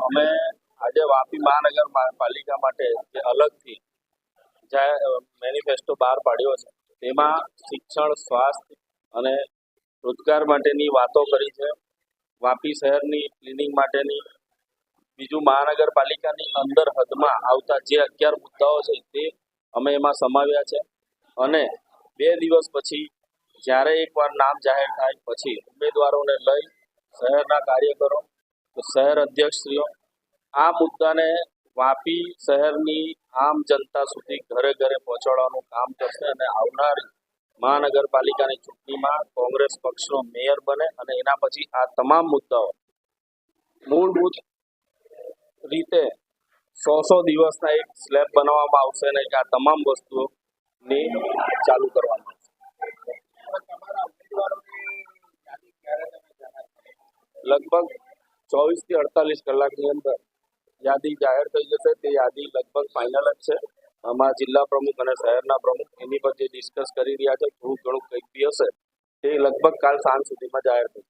અમે આજે વાપી મહાનગરપાલિકા માટે જે અલગથી મેનિફેસ્ટો બહાર પાડ્યો છે તેમાં શિક્ષણ, સ્વાસ્થ્ય અને રોજગાર માટેની વાતો કરી છે. વાપી શહેરની ક્લિનિંગ માટેની, બીજું મહાનગરપાલિકાની અંદર હદમાં આવતા જે 11 મુદ્દાઓ છે તે અમે એમાં સમાવ્યા છે. અને 2 દિવસ પછી જ્યારે એકવાર નામ જાહેર થાય પછી ઉમેદવારોને લઈ શહેરના કાર્યકરો, શહેર અધ્યક્ષશ્રીઓ આ મુદ્દાને વાપી શહેરની આમ જનતા સુધી ઘરે ઘરે પહોંચાડવાનું કામ કરશે અને આવનારી મહાનગરપાલિકાની ચૂંટણીમાં કોંગ્રેસ પક્ષનો મેયર બને અને એના પછી આ તમામ મુદ્દાઓ મૂળભૂત રીતે 100 દિવસના એક સ્લેબ બનાવવામાં આવશે અને આ તમામ વસ્તુઓની ચાલુ કરવામાં આવશે. લગભગ 24 થી 48 કલાકની અંદર યાદી જાહેર થઈ જશે. તે યાદી લગભગ ફાઇનલ જ છે. અમારા જિલ્લા પ્રમુખ અને શહેરના પ્રમુખ એની પર જે ડિસ્કસ કરી રહ્યા છે, થોડું ઘણું કંઈક બી હશે તે લગભગ કાલ સાંજ સુધીમાં જાહેર થશે.